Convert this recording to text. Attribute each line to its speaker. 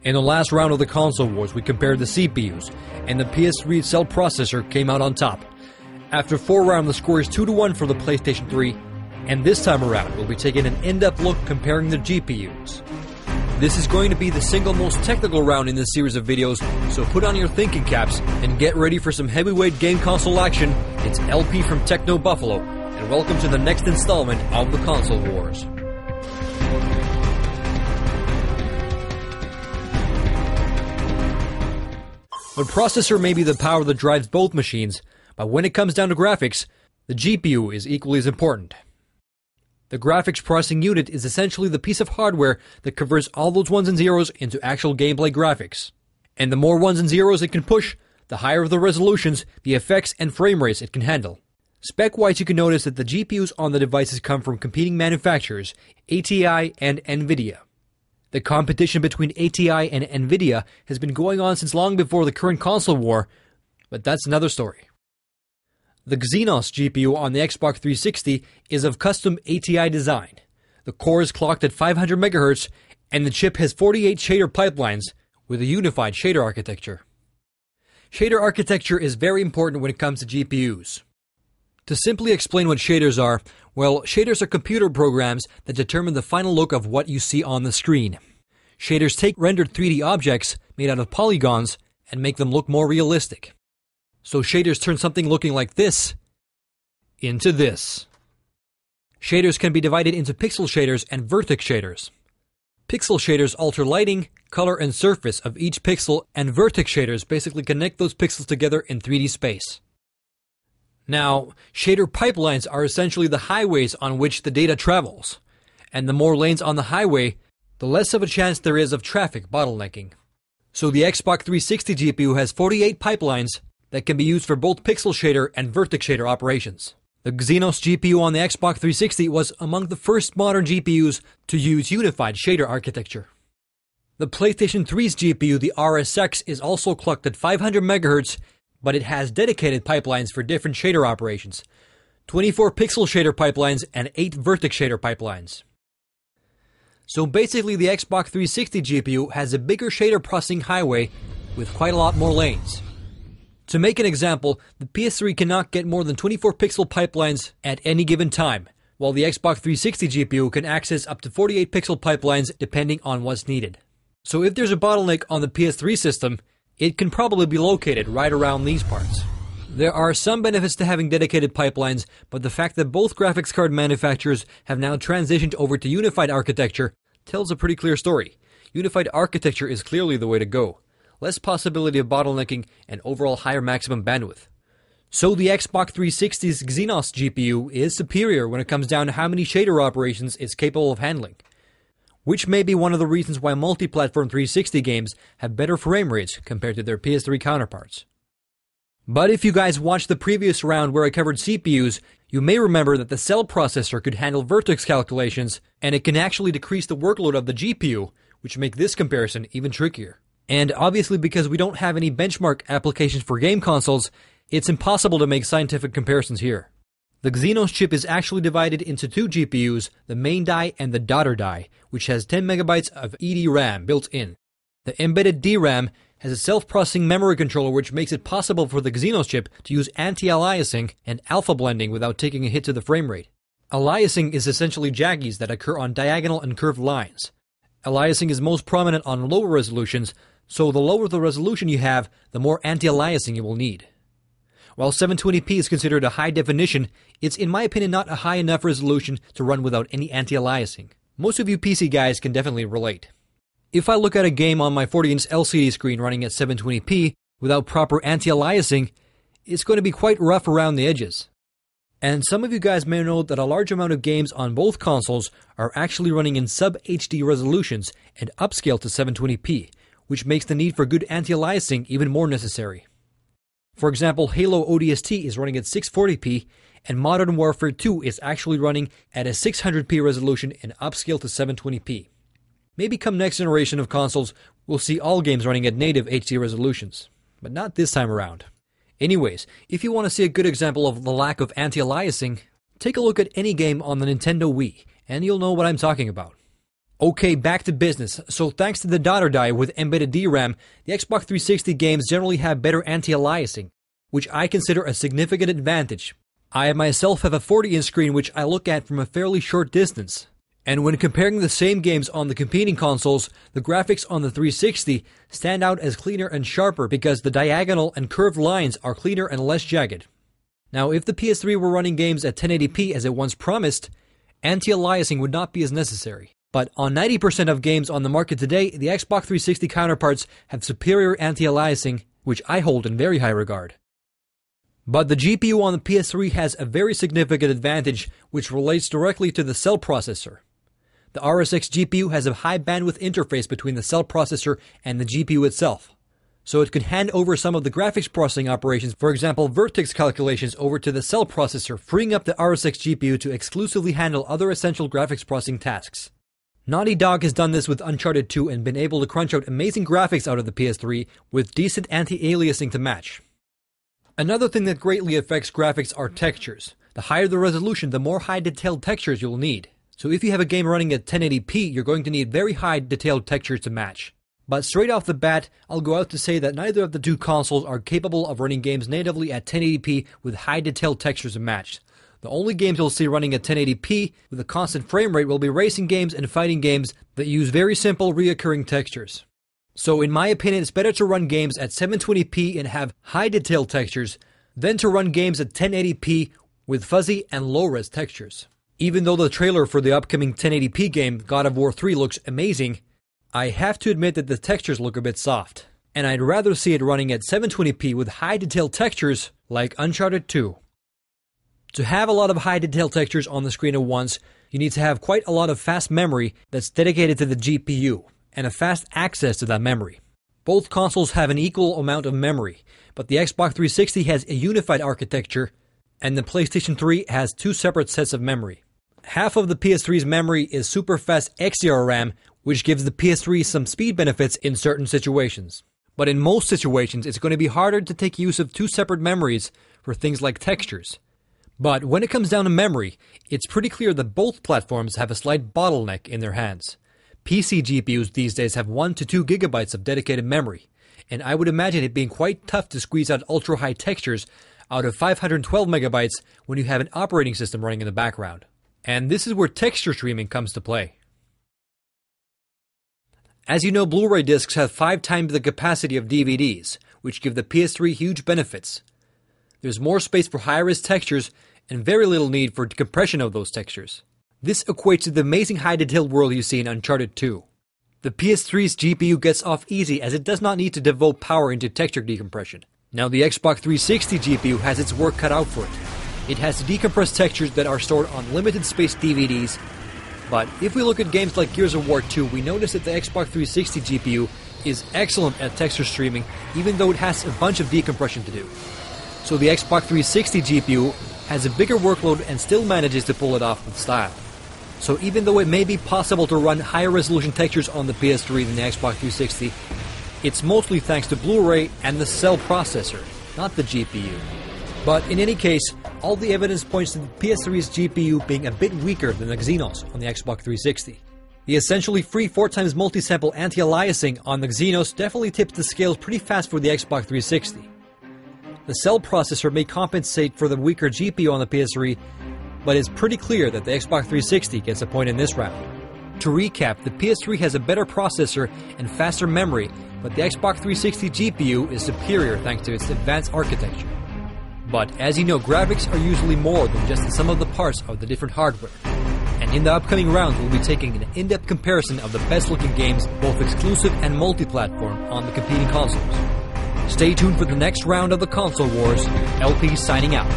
Speaker 1: In the last round of the console wars, we compared the CPUs, and the PS3 cell processor came out on top. After 4 rounds, the score is 2-1 for the PlayStation 3, and this time around, we'll be taking an in-depth look comparing the GPUs. This is going to be the single most technical round in this series of videos, so put on your thinking caps and get ready for some heavyweight game console action. It's LP from Techno Buffalo, and welcome to the next installment of the Console Wars. The processor may be the power that drives both machines, but when it comes down to graphics, the GPU is equally as important. The graphics processing unit is essentially the piece of hardware that converts all those ones and zeros into actual gameplay graphics. And the more ones and zeros it can push, the higher the resolutions, the effects, and frame rates it can handle. Spec-wise, you can notice that the GPUs on the devices come from competing manufacturers, ATI and NVIDIA. The competition between ATI and NVIDIA has been going on since long before the current console war, but that's another story. The Exynos GPU on the Xbox 360 is of custom ATI design. The core is clocked at 500 MHz, and the chip has 48 shader pipelines with a unified shader architecture. Shader architecture is very important when it comes to GPUs. To simply explain what shaders are, well, shaders are computer programs that determine the final look of what you see on the screen. Shaders take rendered 3D objects made out of polygons and make them look more realistic. So shaders turn something looking like this into this. Shaders can be divided into pixel shaders and vertex shaders. Pixel shaders alter lighting, color, and surface of each pixel, and vertex shaders basically connect those pixels together in 3D space. Now, shader pipelines are essentially the highways on which the data travels, and the more lanes on the highway, the less of a chance there is of traffic bottlenecking. So the Xbox 360 GPU has 48 pipelines that can be used for both pixel shader and vertex shader operations. The Exynos GPU on the Xbox 360 was among the first modern GPUs to use unified shader architecture. The PlayStation 3's GPU, the RSX, is also clocked at 500 MHz, but it has dedicated pipelines for different shader operations, 24 pixel shader pipelines and 8 vertex shader pipelines. So basically the Xbox 360 GPU has a bigger shader processing highway with quite a lot more lanes. To make an example, the PS3 cannot get more than 24 pixel pipelines at any given time, while the Xbox 360 GPU can access up to 48 pixel pipelines depending on what's needed. So if there's a bottleneck on the PS3 system, it can probably be located right around these parts. There are some benefits to having dedicated pipelines, but the fact that both graphics card manufacturers have now transitioned over to unified architecture tells a pretty clear story. Unified architecture is clearly the way to go. Less possibility of bottlenecking and overall higher maximum bandwidth. So the Xbox 360's Exynos GPU is superior when it comes down to how many shader operations it's capable of handling, which may be one of the reasons why multi-platform 360 games have better frame rates compared to their PS3 counterparts. But if you guys watched the previous round where I covered CPUs, you may remember that the cell processor could handle vertex calculations, and it can actually decrease the workload of the GPU, which make this comparison even trickier. And obviously because we don't have any benchmark applications for game consoles, it's impossible to make scientific comparisons here. The Exynos chip is actually divided into 2 GPUs, the main die and the daughter die, which has 10 MB of EDRAM built in. The embedded DRAM has a self-processing memory controller which makes it possible for the Exynos chip to use anti-aliasing and alpha blending without taking a hit to the frame rate. Aliasing is essentially jaggies that occur on diagonal and curved lines. Aliasing is most prominent on lower resolutions, so the lower the resolution you have, the more anti-aliasing you will need. While 720p is considered a high definition, it's in my opinion not a high enough resolution to run without any anti-aliasing. Most of you PC guys can definitely relate. If I look at a game on my 40-inch LCD screen running at 720p without proper anti-aliasing, it's going to be quite rough around the edges. And some of you guys may know that a large amount of games on both consoles are actually running in sub-HD resolutions and upscale to 720p, which makes the need for good anti-aliasing even more necessary. For example, Halo ODST is running at 640p, and Modern Warfare 2 is actually running at a 600p resolution and upscale to 720p. Maybe come next generation of consoles, we'll see all games running at native HD resolutions, but not this time around. Anyways, if you want to see a good example of the lack of anti-aliasing, take a look at any game on the Nintendo Wii, and you'll know what I'm talking about. Okay, back to business. So thanks to the daughter die with embedded DRAM, the Xbox 360 games generally have better anti-aliasing, which I consider a significant advantage. I myself have a 40-inch screen which I look at from a fairly short distance. And when comparing the same games on the competing consoles, the graphics on the 360 stand out as cleaner and sharper because the diagonal and curved lines are cleaner and less jagged. Now, if the PS3 were running games at 1080p as it once promised, anti-aliasing would not be as necessary. But on 90% of games on the market today, the Xbox 360 counterparts have superior anti-aliasing, which I hold in very high regard. But the GPU on the PS3 has a very significant advantage, which relates directly to the cell processor. The RSX GPU has a high bandwidth interface between the cell processor and the GPU itself, so it can hand over some of the graphics processing operations, for example vertex calculations, over to the cell processor, freeing up the RSX GPU to exclusively handle other essential graphics processing tasks. Naughty Dog has done this with Uncharted 2 and been able to crunch out amazing graphics out of the PS3 with decent anti-aliasing to match. Another thing that greatly affects graphics are textures. The higher the resolution, the more high detailed textures you'll need. So if you have a game running at 1080p, you're going to need very high detailed textures to match. But straight off the bat, I'll go out to say that neither of the two consoles are capable of running games natively at 1080p with high detailed textures to match. The only games you'll see running at 1080p with a constant frame rate will be racing games and fighting games that use very simple reoccurring textures. So in my opinion, it's better to run games at 720p and have high detailed textures than to run games at 1080p with fuzzy and low-res textures. Even though the trailer for the upcoming 1080p game God of War 3 looks amazing, I have to admit that the textures look a bit soft. And I'd rather see it running at 720p with high detailed textures like Uncharted 2. To have a lot of high detail textures on the screen at once, you need to have quite a lot of fast memory that's dedicated to the GPU, and a fast access to that memory. Both consoles have an equal amount of memory, but the Xbox 360 has a unified architecture, and the PlayStation 3 has two separate sets of memory. Half of the PS3's memory is super fast XDR RAM, which gives the PS3 some speed benefits in certain situations. But in most situations, it's going to be harder to take use of two separate memories for things like textures. But when it comes down to memory, it's pretty clear that both platforms have a slight bottleneck in their hands. PC GPUs these days have 1 to 2 gigabytes of dedicated memory, and I would imagine it being quite tough to squeeze out ultra-high textures out of 512 megabytes when you have an operating system running in the background. And this is where texture streaming comes to play. As you know, Blu-ray discs have 5 times the capacity of DVDs, which give the PS3 huge benefits. There's more space for high-res textures and very little need for compression of those textures. This equates to the amazing high-detailed world you see in Uncharted 2. The PS3's GPU gets off easy as it does not need to devote power into texture decompression. Now the Xbox 360 GPU has its work cut out for it. It has to decompress textures that are stored on limited space DVDs, but if we look at games like Gears of War 2, we notice that the Xbox 360 GPU is excellent at texture streaming, even though it has a bunch of decompression to do. So the Xbox 360 GPU has a bigger workload and still manages to pull it off with style. So even though it may be possible to run higher resolution textures on the PS3 than the Xbox 360, it's mostly thanks to Blu-ray and the cell processor, not the GPU. But in any case, all the evidence points to the PS3's GPU being a bit weaker than the Xenos on the Xbox 360. The essentially free 4x multi-sample anti-aliasing on the Xenos definitely tips the scales pretty fast for the Xbox 360. The cell processor may compensate for the weaker GPU on the PS3, but it's pretty clear that the Xbox 360 gets a point in this round. To recap, the PS3 has a better processor and faster memory, but the Xbox 360 GPU is superior thanks to its advanced architecture. But as you know, graphics are usually more than just the sum of the parts of the different hardware. And in the upcoming rounds, we'll be taking an in-depth comparison of the best-looking games, both exclusive and multi-platform, on the competing consoles. Stay tuned for the next round of the Console Wars. LP signing out.